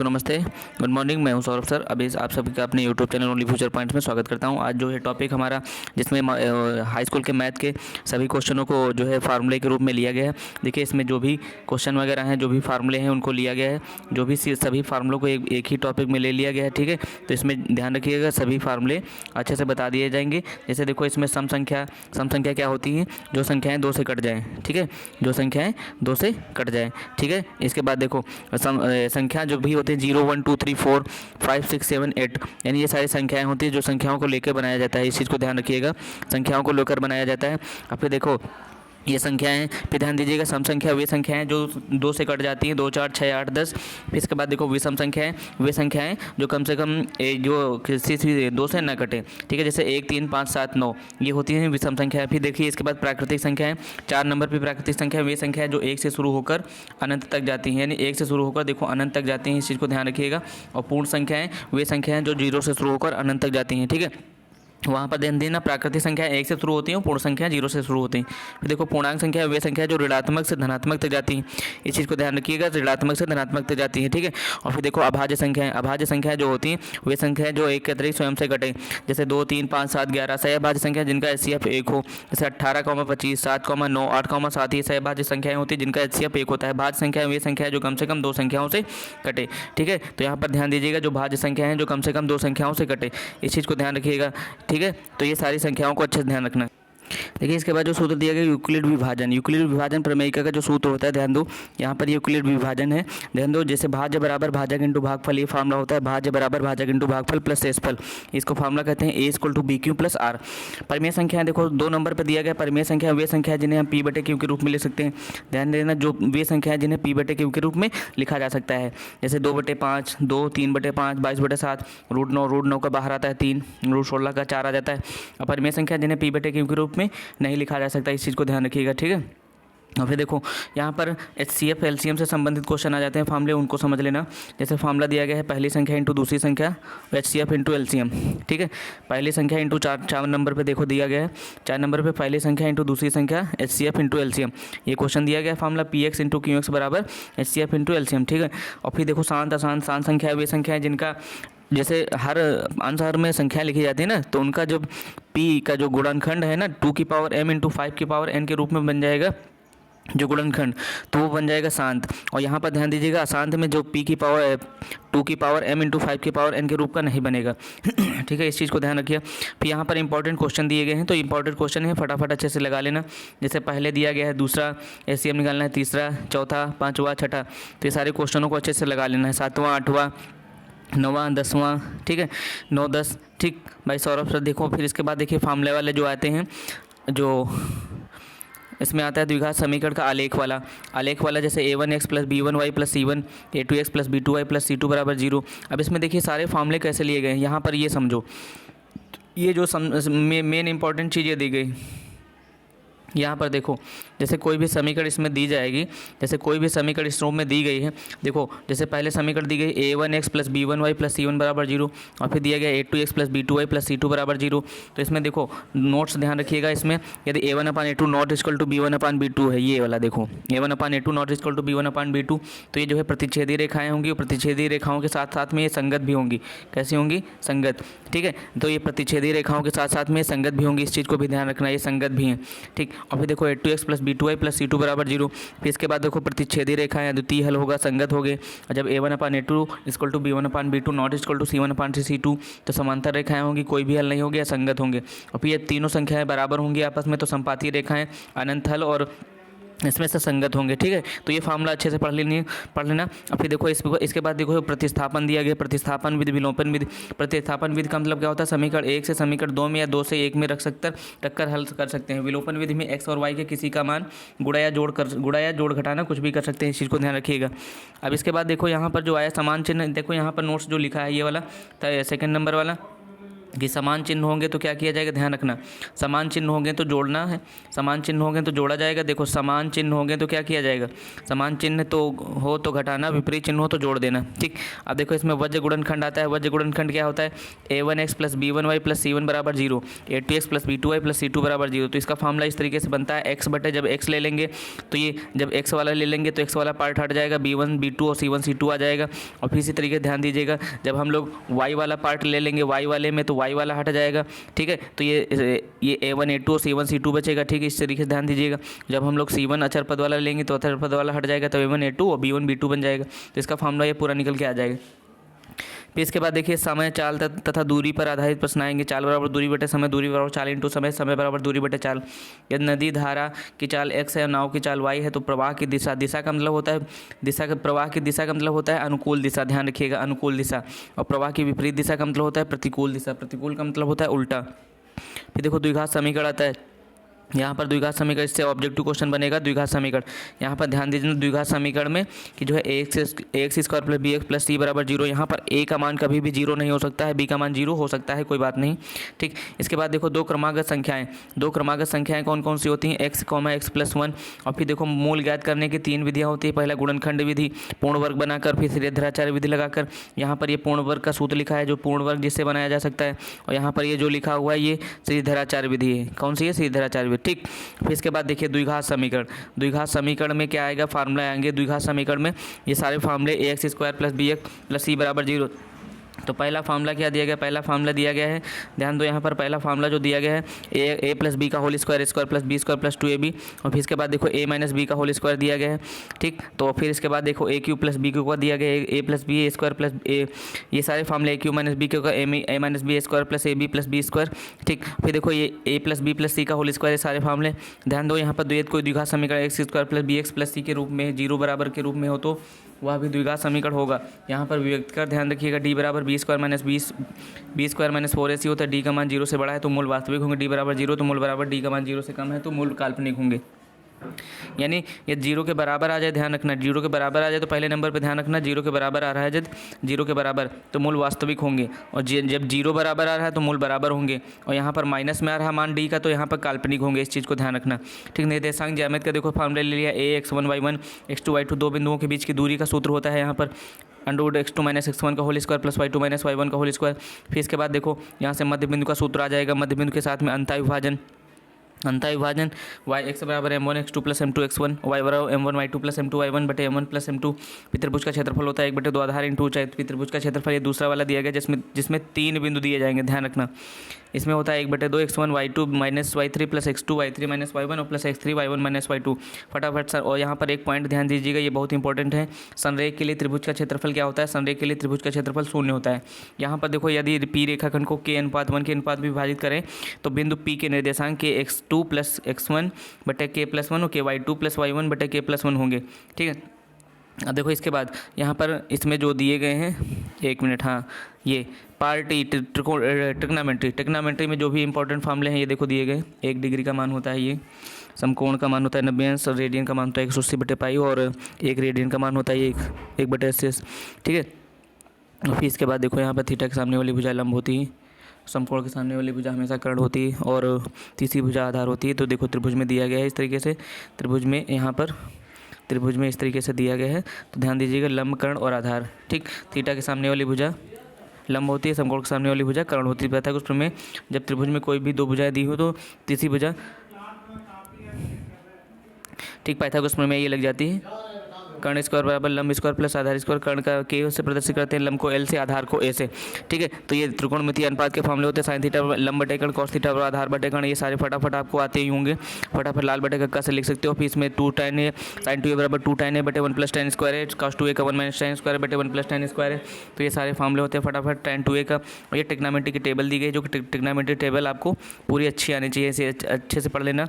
तो नमस्ते, good morning. मैं हूं सौरभ सर। अभी आप सभी का अपने YouTube channel only future points में स्वागत करता हूं। आज जो है टॉपिक हमारा जिसमें हाई स्कूल के मैथ के सभी क्वेश्चनों को जो है फार्मूले के रूप में लिया गया है। देखिए, इसमें जो भी क्वेश्चन वगैरह हैं, जो भी फार्मूले हैं, उनको लिया गया है। जो भी सभी फार्मूलों को एक ही टॉपिक में ले लिया गया है, ठीक है। तो इसमें ध्यान रखिएगा, सभी फार्मूले अच्छे से बता दिए जाएंगे। जैसे देखो, इसमें सम संख्या क्या होती है? जो संख्याएँ 2 से कट जाएँ, ठीक है। जो संख्याएँ 2 से कट जाएँ, ठीक है। इसके बाद देखो, संख्या जो भी होती है 0 1 2 3 4 5 6 7 8, यानी ये सारी संख्याएं होती है जो संख्याओं को लेकर बनाया जाता है। इस चीज़ को ध्यान रखिएगा, संख्याओं को लेकर बनाया जाता है। अब फिर देखो, ये संख्याएं पे ध्यान दीजिएगा। सम संख्या वे संख्याएं जो 2 से कट जाती हैं, 2 4 6 8 10। फिर इसके बाद देखो, विषम संख्याएं वे संख्याएं जो कम से कम जो किसी से 2 से न कटे, ठीक है। जैसे 1 3 5 7 9, ये होती हैं विषम संख्याएं। फिर देखिए, इसके बाद प्राकृतिक संख्याएं। 4 नंबर पे प्राकृतिक संख्या वे संख्याएं जो 1 से शुरू होकर अनंत तक जाती हैं, यानी 1 से शुरू होकर देखो अनंत तक जाती हैं। इस चीज़ को ध्यान रखिएगा। और पूर्ण संख्याएं वे संख्याएं जो 0 से शुरू होकर अनंत तक जाती हैं, ठीक है। वहाँ पर ध्यान देना, प्राकृतिक संख्या 1 से शुरू होती हैं, पूर्ण संख्या 0 से शुरू होती हैं। फिर देखो, पूर्णांक संख्या वे संख्या जो ऋणात्मक से धनात्मक तक जाती हैं। इस चीज़ को ध्यान रखिएगा, ऋणात्मक से धनात्मक तक जाती हैं, ठीक है। और फिर देखो, अभाज्य संख्याएं। अभाज्य संख्या जो होती हैं वे संख्या जो एक के अतिरिक्त स्वयं से घटे। जैसे 2 3 5 7 11। सहभाज्य संख्या जिनका एचसीएफ 1 हो, जैसे 18, 25, 7, 9, 8, 7। ये सहभाज्य संख्याएं होती हैं जिनका एचसीएफ 1 होता है। भाज्य संख्या वे संख्या जो कम से कम 2 संख्याओं से कटे, ठीक है। तो यहाँ पर ध्यान दीजिएगा, जो भाज्य संख्या है जो कम से कम 2 संख्याओं से कटे, इस चीज़ को ध्यान रखिएगा, ठीक है। तो ये सारी संख्याओं को अच्छे से ध्यान रखना है। देखिए, इसके बाद जो सूत्र दिया गया, यूक्लिड विभाजन। यूक्लिड विभाजन प्रमेयिका का जो सूत्र होता है, ध्यान दो, यहाँ पर यूक्लिड विभाजन है। ध्यान दो, जैसे भाज्य बराबर भाजक इंटू भागफल, ये फार्मूला होता है। भाज्य बराबर भाजक इंटू भागफल प्लस शेषफल, इसको फार्मूला कहते हैं A=BQ + R। परिमेय संख्या देखो 2 नंबर पर दिया गया। परिमेय संख्या वे संख्या जिन्हें हम P/Q के रूप में लिख सकते हैं। ध्यान देना, जो वे संख्या जिन्हें P/Q के रूप में लिखा जा सकता है। जैसे 2/5, 2, 3/5, 22/7, √9 का बाहर आता है 3, √16 का 4 आ जाता है। और परिमेय संख्या जिन्हें P/Q के रूप में नहीं लिखा जा सकता, इस चीज़ को ध्यान रखिएगा, ठीक है। और फिर देखो, यहाँ पर HCF LCM से संबंधित क्वेश्चन आ जाते हैं, फार्मूले उनको समझ लेना। जैसे फार्मूला दिया गया है, पहली संख्या इंटू दूसरी संख्या HCF इंटू LCM, ठीक है। पहली संख्या इंटू 4 नंबर पे देखो दिया गया है। 4 नंबर पे पहली संख्या इंटू दूसरी संख्या HCF इंटू LCM, ये क्वेश्चन दिया गया है। फार्मूला PX इंटू QX बराबर HCF इंटू LCM, ठीक है। और फिर देखो, शांत अशांत। शांत संख्या वे संख्या है जिनका, जैसे हर आंसर में संख्या लिखी जाती है ना, तो उनका जो P का जो गुणनखंड है ना, 2 की पावर m इंटू 5 की पावर n के रूप में बन जाएगा जो गुणनखंड, तो वो बन जाएगा शांत। और यहाँ पर ध्यान दीजिएगा, अशांत में जो P की पावर 2 की पावर m इंटू 5 की पावर n के रूप का नहीं बनेगा, ठीक है। इस चीज़ को ध्यान रखिए। फिर यहाँ पर इंपॉर्टेंट क्वेश्चन दिए गए हैं, तो इंपॉर्टेंट क्वेश्चन है, फटाफट अच्छे से लगा लेना। जैसे पहले दिया गया है, दूसरा LCM निकालना है, तीसरा, चौथा, पाँचवा, छठा। तो ये सारे क्वेश्चनों को अच्छे से लगा लेना है। 7वां, 8वां, 9वां, 10वां, ठीक है। 9 10, ठीक भाई सौरभ सर। देखो, फिर इसके बाद देखिए, फार्मूले वाले जो आते हैं, जो इसमें आता है द्विघात समीकरण का आलेख वाला। जैसे A1x + B1y + C1, A2x + B2y + C2 बराबर 0। अब इसमें देखिए सारे फार्मूले कैसे लिए गए हैं, यहाँ पर ये समझो, ये जो मेन इंपॉर्टेंट चीज़ें दी गई यहाँ पर देखो। जैसे कोई भी समीकरण इसमें दी जाएगी, जैसे कोई भी समीकरण इस रूप में दी गई है, देखो जैसे पहले समीकरण दी गई A1x + B1y + C1 बराबर 0, और फिर दिया गया A2x + B2y + C2 बराबर 0। तो इसमें देखो नोट्स ध्यान रखिएगा, इसमें यदि A1/A2 not equal to B1/B2 है, ये वाला देखो A1/A2 not equal to B1/B2, तो ये जो है प्रतिच्छेदी रेखाएँ होंगी, और प्रतिच्छेदी रेखाओं के साथ साथ में ये संगत भी होंगी। कैसी होंगी? संगत, ठीक है। तो ये प्रतिच्छेदी रेखाओं के साथ साथ में संगत भी होंगी, इस चीज़ को भी ध्यान रखना, ये संगत भी हैं, ठीक। और फिर देखो A2x + B2y + C2 बराबर 0। फिर इसके बाद देखो प्रतिच्छेदी रेखा है, द्वितीय हल होगा, संगत हो गए। और जब A1/A2 equal to B1/B2 not equal to C1/C2, तो समांतर रेखाएं होंगी, कोई भी हल नहीं होगी, असंगत होंगे। और फिर ये तीनों संख्याएं बराबर होंगी आपस में, तो संपातीय रेखाएं, अनंत हल और इसमें से संगत होंगे, ठीक है। तो ये फार्मूला अच्छे से पढ़ लेना। और फिर देखो, इसके बाद देखो प्रतिस्थापन दिया गया, प्रतिस्थापन विधि, विलोपन विधि। प्रतिस्थापन विधि का मतलब क्या होता है? समीकरण 1 से समीकरण 2 में या 2 से 1 में रखकर हल कर सकते हैं। विलोपन विधि में x और y के किसी का मान गुणा या जोड़ घटाना कुछ भी कर सकते हैं, इस चीज़ को ध्यान रखिएगा। अब इसके बाद देखो, यहाँ पर जो आया समान चिन्ह, देखो यहाँ पर नोट्स जो लिखा है ये वाला, सेकेंड नंबर वाला, कि समान चिन्ह होंगे तो क्या किया जाएगा, ध्यान रखना, समान चिन्ह होंगे तो जोड़ना है, समान चिन्ह होंगे तो जोड़ा जाएगा। देखो समान चिन्ह होंगे तो क्या किया जाएगा, समान चिन्ह तो हो तो घटाना, विपरीत चिन्ह हो तो जोड़ देना। ठीक, अब देखो इसमें वज्र गुणनखंड आता है। वज्र गुणनखंड क्या होता है, a1x plus b1y plus c1 बराबर 0, a2x plus b2y plus c2 बराबर 0। तो इसका फॉर्मूला इस तरीके से बनता है, x बटे जब x ले लेंगे तो ये जब x वाला ले लेंगे तो x वाला पार्ट हट जाएगा, b1 b2 और c1 c2 आ जाएगा। और फिर इसी तरीके ध्यान दीजिएगा, जब हम लोग y वाला पार्ट ले लेंगे y वाले में तो y वाला हट जाएगा। ठीक है, तो ये a1 a2 और c1 c2 बचेगा। ठीक है, इस तरीके से ध्यान दीजिएगा, जब हम लोग c1 अचर पद वाला लेंगे तो अचर पद वाला हट जाएगा, तो a1 a2 और b1 b2 बन जाएगा। तो इसका फॉर्मूला ये पूरा निकल के आ जाएगा। फिर इसके बाद देखिए समय, चाल तथा दूरी पर आधारित प्रश्न आएंगे। चाल बराबर दूरी बटे समय, दूरी बराबर चाल इंटू समय, समय बराबर दूरी बटे चाल। यदि नदी धारा की चाल x है और नाव की चाल y है तो प्रवाह की दिशा, दिशा का मतलब होता है, दिशा का प्रवाह की दिशा का मतलब होता है अनुकूल दिशा, ध्यान रखिएगा अनुकूल दिशा। और प्रवाह की विपरीत दिशा का मतलब होता है प्रतिकूल दिशा, प्रतिकूल का मतलब होता है उल्टा। फिर देखो द्विघात समीकरण आता है, यहाँ पर द्विघात समीकरण, इससे ऑब्जेक्टिव क्वेश्चन बनेगा द्विघात समीकरण। यहाँ पर ध्यान दीजिए द्विघात समीकरण में कि जो है x square plus b x plus c बराबर 0। यहाँ पर ए का मान कभी भी 0 नहीं हो सकता है, बी का मान 0 हो सकता है, कोई बात नहीं। ठीक, इसके बाद देखो दो क्रमागत संख्याएं, दो क्रमागत संख्याएं कौन कौन सी होती हैं, एक्स कॉमा एक्स प्लस 1। और फिर देखो मूल ज्ञात करने की 3 विधियाँ होती है। पहला गुणनखंड विधि, पूर्ण वर्ग बनाकर, फिर श्रेणीधराचार्य विधि लगाकर। यहाँ पर ये पूर्ण वर्ग का सूत्र लिखा है, जो पूर्ण वर्ग जिससे बनाया जा सकता है। और यहाँ पर ये जो लिखा हुआ है ये श्रेणीधराचार्य विधि है। कौन सी है, श्रेणीधराचार्य विधि। ठीक, फिर इसके बाद देखिए द्विघात समीकरण, द्विघात समीकरण में क्या आएगा, फार्मूला आएंगे द्विघात समीकरण में, ये सारे फार्मूले a x square plus b x plus c बराबर 0। तो पहला फार्मूला क्या दिया गया, पहला फार्मूला दिया गया है, ध्यान दो यहाँ पर पहला फार्मूला जो दिया गया है ए प्लस बी का whole square square plus b square plus 2ab। और फिर इसके बाद देखो ए माइनस बी का होल स्क्वायर दिया गया है। ठीक, तो फिर इसके बाद देखो a cube plus b cube का दिया गया है, a plus b a square plus a, ये सारे फार्मूले a cube minus b cube का a minus b a square plus a b plus b square. ठीक, फिर देखो ये A plus B plus C का होल स्क्वायर, सारे फार्मूले। ध्यान दो यहाँ पर द्वैत कोई द्विघात समीकरण x square plus b x plus c के रूप में 0 बराबर के रूप में हो तो वह भी द्विघात समीकरण होगा। यहाँ पर व्यक्त कर ध्यान रखिएगा, डी बराबर B square minus B square minus 4ac होता है। डी का मान 0 से बड़ा है तो मूल वास्तविक होंगे, डी बराबर 0 तो मूल बराबर, डी का मान 0 से कम है तो मूल काल्पनिक होंगे। यानी ये 0 के बराबर आ जाए, ध्यान रखना 0 के बराबर आ जाए तो पहले नंबर पे ध्यान रखना 0 के बराबर आ रहा है, जब 0 के बराबर तो मूल वास्तविक होंगे, और जब 0 बराबर आ रहा है तो मूल बराबर होंगे। और यहाँ पर माइनस में आ रहा मान डी का तो यहाँ पर काल्पनिक होंगे, इस चीज़ को ध्यान रखना। ठीक, निर्देशांक ज्यामिति का देखो फॉर्मूला ले लिया, ए x1 y1 x2 y2, दो बिंदुओं के बीच की दूरी का सूत्र होता है यहाँ पर अंडरवुड x2 माइनस x1 का whole square plus y2 minus y1 का होल स्क्वायर। फिर इसके बाद देखो यहाँ से मध्य बिंदु का सूत्र आ जाएगा, मध्य बिंदु के साथ में अंतःविभाजन, अंतःविभाजन y x बराबर m1 x2 plus m2 x1, y बराबर m1 y2 plus m2 y1 बटे m1 प्लस m2। त्रिभुज का क्षेत्रफल होता है 1/2 आधार इंटू ऊंचाई। त्रिभुज का क्षेत्रफल ये दूसरा वाला दिया गया जिसमें 3 बिंदु दिए जाएंगे, ध्यान रखना। इसमें होता है 1/2 x1 y2 minus y3 plus x2 y3 minus y1 और plus x3 y1 minus y2। फटाफट सर, और यहाँ पर एक पॉइंट ध्यान दीजिएगा, ये बहुत इंपॉर्टेंट है। संरेख के लिए त्रिभुज का क्षेत्रफल क्या होता है, संरेख के लिए त्रिभुज का क्षेत्रफल 0 होता है। यहाँ पर देखो यदि पी रेखाखंड को k अनुपात 1 के अनुपात में विभाजित करें तो बिंदु P के निर्देशांक के x2 प्लस x1 बटे k प्लस 1 और के y2 प्लस y1 बटे k प्लस 1 होंगे। ठीक है, अब देखो इसके बाद यहाँ पर इसमें जो दिए गए हैं, एक मिनट, हाँ ये पार्टी ट्रिग्नोमेट्री में जो भी इंपॉर्टेंट फार्मूले हैं ये देखो दिए गए। 1 डिग्री का मान होता है ये, समकोण का मान होता है 90 अंश, और रेडियन का मान होता है 180 बटे पाई, और 1 रेडियन का मान होता है 1 बटे 80। ठीक है, और फिर इसके बाद देखो यहाँ पर थीटा के सामने वाली भुजा लंब होती है, समकोण के सामने वाली भुजा हमेशा कर्ण होती है, और तीसरी भुजा आधार होती है। तो देखो त्रिभुज में दिया गया है इस तरीके से, त्रिभुज में यहाँ पर त्रिभुज में इस तरीके से दिया गया है, तो ध्यान दीजिएगा लंब, कर्ण और आधार। ठीक, थीटा के सामने वाली भुजा लंब होती है, समकोण के सामने वाली भुजा कर्ण होती है। पता है उसमें जब त्रिभुज में कोई भी 2 भुजाएं दी हो तो तीसरी भुजा, ठीक, पाइथागोरस प्रमेय ये लग जाती है। कर्ण स्क्वायर बराबर लंब स्क्वायर प्लस आधार स्क्वायर, कर्ण का के से प्रदर्शित करते हैं, लंब को L से, आधार को A से। ठीक है, तो ये त्रिकोणमितीय अनुपात के फॉर्मूले होते हैं, साइन थीटा लंब बटे कर्ण, कॉस थीटा आधार बटे कर्ण। ये सारे फटाफट आपको आते ही होंगे, फटाफट लाल बटे कक्का से लिख सकते हो। फिर इसमें 2 tan है, साइन 2a बराबर 2 tan है बटे 1 प्लस tan स्क्वायर है, कॉस 2a का 1 माइनस tan स्क्वायर बटे 1 प्लस tan स्क्वायर है। तो ये सारे फॉर्मूले होते हैं फटाफट tan 2a का। और ये ट्रिग्नोमेट्री की टेबल दी गई, जो कि ट्रिग्नोमेट्री टेबल आपको पूरी अच्छी आनी चाहिए, इसे अच्छे से पढ़ लेना।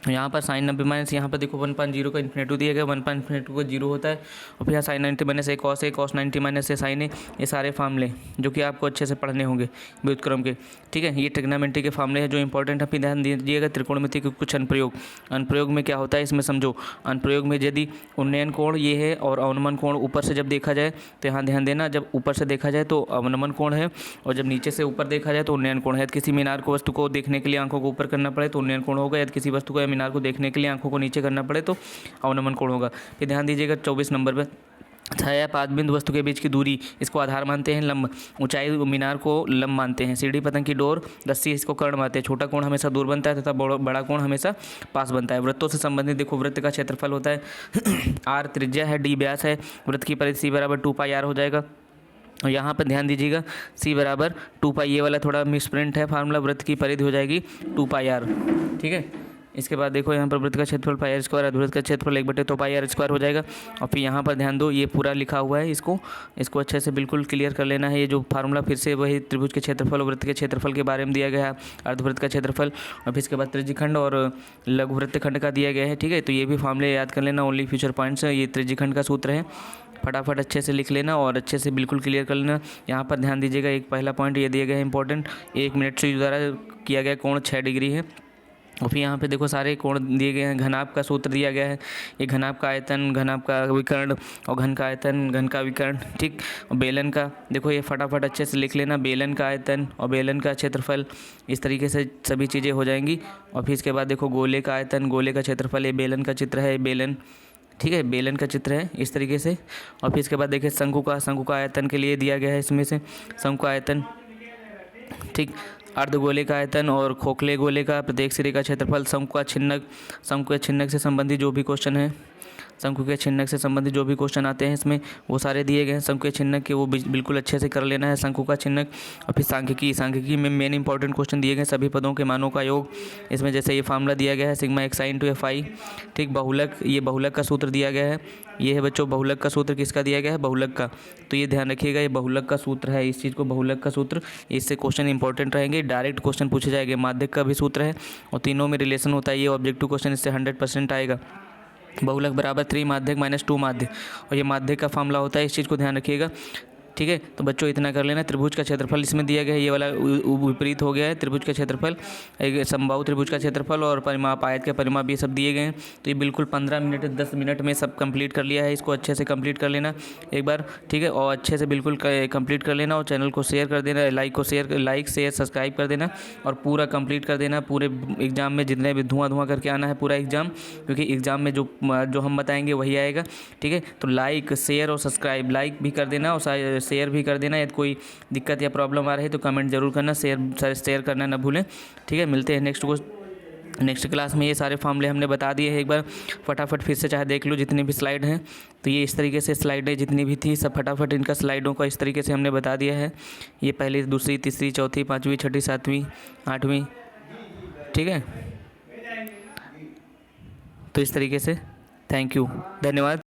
यहाँ पर साइन 90 माइनस यहाँ पर देखो 1/0 का इन्फिनेटिव दिया गया, 1/इन्फिनेटिव को 0 होता है। और फिर यहाँ साइन 90 माइनस ए, कॉस 90 माइनस ए साइन ए, ये सारे फार्मूले जो कि आपको अच्छे से पढ़ने होंगे व्युत्क्रम के, ठीक है। ये ट्रिग्नोमेट्री के फार्मूले हैं जो इंपॉर्टेंट है। फिर ध्यान दीजिएगा त्रिकोणमिति के कुछ अनुप्रयोग में क्या होता है इसमें समझो। अनुप्रयोग में यदि उन्नयन कोण ये है और अवनमन कोण ऊपर से जब देखा जाए तो यहाँ ध्यान देना, जब ऊपर से देखा जाए तो अवनमन कोण है और जब नीचे से ऊपर देखा जाए तो उन्नयन कोण है। यदि किसी मीनार को वस्तु को देखने के लिए आंखों को ऊपर करना पड़े तो उन्नयन कोण होगा, यदि किसी वस्तु को या मीनार को देखने के लिए आंखों को नीचे करना पड़े तो अवनमन कोण होगा। फिर ध्यान दीजिएगा 24 नंबर पे, छाया पाद बिंदु वस्तु के बीच की दूरी इसको आधार मानते हैं, लंब ऊंचाई मीनार को लंब मानते हैं, सीढ़ी पतंग की डोर रस्सी इसको कर्ण मानते हैं। छोटा कोण हमेशा दूर बनता है तथा बड़ा कोण हमेशा पास बनता है। वृत्तों से संबंधित देखो, वृत्त का क्षेत्रफल होता है r त्रिज्या है, d व्यास है, वृत्त की परिधि c बराबर 2πr हो जाएगा। और यहाँ पर ध्यान दीजिएगा c बराबर 2π, ये वाला थोड़ा मिसप्रिंट है फार्मूला, वृत्त की परिधि हो जाएगी 2πr, ठीक है। इसके बाद देखो यहाँ पर वृत्त का क्षेत्रफल पाई r स्क्वायर, अर्धवृत्त का क्षेत्रफल 1/2πr स्क्वायर हो जाएगा। और फिर यहाँ पर ध्यान दो, ये पूरा लिखा हुआ है, इसको अच्छे से बिल्कुल क्लियर कर लेना है। ये जो फार्मूला फिर से वही त्रिभुज के क्षेत्रफल और वृत्त के क्षेत्रफल के बारे में दिया गया है, अर्धवृत्त का क्षेत्रफल और फिर इसके बाद त्रिज्यखंड और लघुवृत्त खंड का दिया गया है, ठीक है। तो ये भी फार्मूले याद कर लेना, ओनली फ्यूचर पॉइंट्स। ये त्रिज्यखंड का सूत्र है, फटाफट अच्छे से लिख लेना और अच्छे से बिल्कुल क्लियर कर लेना। यहाँ पर ध्यान दीजिएगा, एक पहला पॉइंट ये दिया गया है इंपॉर्टेंट, 1 मिनट से द्वारा किया गया कोण 6 डिग्री है। और फिर यहाँ पे देखो सारे कोण दिए गए हैं, घनाभ का सूत्र दिया गया है, ये घनाभ का आयतन, घनाभ का विकर्ण और घन का आयतन, घन का विकर्ण, ठीक। और बेलन का देखो, ये फटाफट अच्छे से लिख लेना, बेलन का आयतन और बेलन का क्षेत्रफल, इस तरीके से सभी चीज़ें हो जाएंगी। और फिर इसके बाद देखो गोले का आयतन, गोले का क्षेत्रफल, ये बेलन का चित्र है, बेलन, ठीक है, बेलन का चित्र है इस तरीके से। और फिर इसके बाद देखिए शंकु का आयतन के लिए दिया गया है, इसमें से शंकु का आयतन, ठीक। अर्धगोले का आयतन और खोखले गोले का प्रत्येक सिरे का क्षेत्रफल, शंकु के छिन्नक से संबंधित जो भी क्वेश्चन है, शंकु के छिन्नक से संबंधित जो भी क्वेश्चन आते हैं इसमें वो सारे दिए गए हैं। शंकु के छिन्नक के वो बिल्कुल अच्छे से कर लेना है, शंकु का छिन्नक। और फिर सांख्यिकी में मेन इंपॉर्टेंट क्वेश्चन दिए गए सभी पदों के मानों का योग, इसमें जैसे ये फार्मूला दिया गया है sigma x sin to fi, ठीक। बहुलक, ये बहुलक का सूत्र दिया गया है, ये है बच्चों बहुलक का सूत्र, किसका दिया गया है, बहुलक का। तो ये ध्यान रखिएगा, ये बहुलक का सूत्र है, इस चीज़ को बहुलक का सूत्र, इससे क्वेश्चन इंपॉर्टेंट रहेंगे, डायरेक्ट क्वेश्चन पूछे जाएंगे। माध्यक का भी सूत्र है और तीनों में रिलेशन होता है, ये ऑब्जेक्टिव क्वेश्चन इससे 100% आएगा। बहुलक बराबर 3 माध्यक माइनस 2 माध्यक, और ये माध्यक का फार्मूला होता है, इस चीज़ को ध्यान रखिएगा, ठीक है। तो बच्चों इतना कर लेना। त्रिभुज का क्षेत्रफल इसमें दिया गया है, ये वाला विपरीत हो गया है, त्रिभुज का क्षेत्रफल, एक समबाहु त्रिभुज का क्षेत्रफल और परिमाप, आयत का परिमाप, ये सब दिए गए हैं। तो ये बिल्कुल 15 मिनट 10 मिनट में सब कंप्लीट कर लिया है, इसको अच्छे से कंप्लीट कर लेना एक बार, ठीक है। और अच्छे से बिल्कुल कंप्लीट कर लेना और चैनल को शेयर कर देना, लाइक शेयर सब्सक्राइब कर देना और पूरा कंप्लीट कर देना। पूरे एग्जाम में जितने भी धुआं करके आना है पूरा एग्जाम, क्योंकि एग्जाम में जो हम बताएंगे वही आएगा, ठीक है। तो लाइक शेयर और सब्सक्राइब, लाइक भी कर देना और शेयर भी कर देना। यदि कोई दिक्कत या प्रॉब्लम आ रही है तो कमेंट जरूर करना, शेयर करना ना भूलें, ठीक है। मिलते हैं नेक्स्ट क्लास में। ये सारे फार्मूले हमने बता दिए हैं, एक बार फटाफट फिर से चाहे देख लो जितनी भी स्लाइड हैं। तो ये इस तरीके से स्लाइडें जितनी भी थी सब फटाफट इनका स्लाइडों का इस तरीके से हमने बता दिया है। ये पहली, दूसरी, तीसरी, चौथी, 5वीं, 6ठी, 7वीं, 8वीं, ठीक है। तो इस तरीके से थैंक यू, धन्यवाद।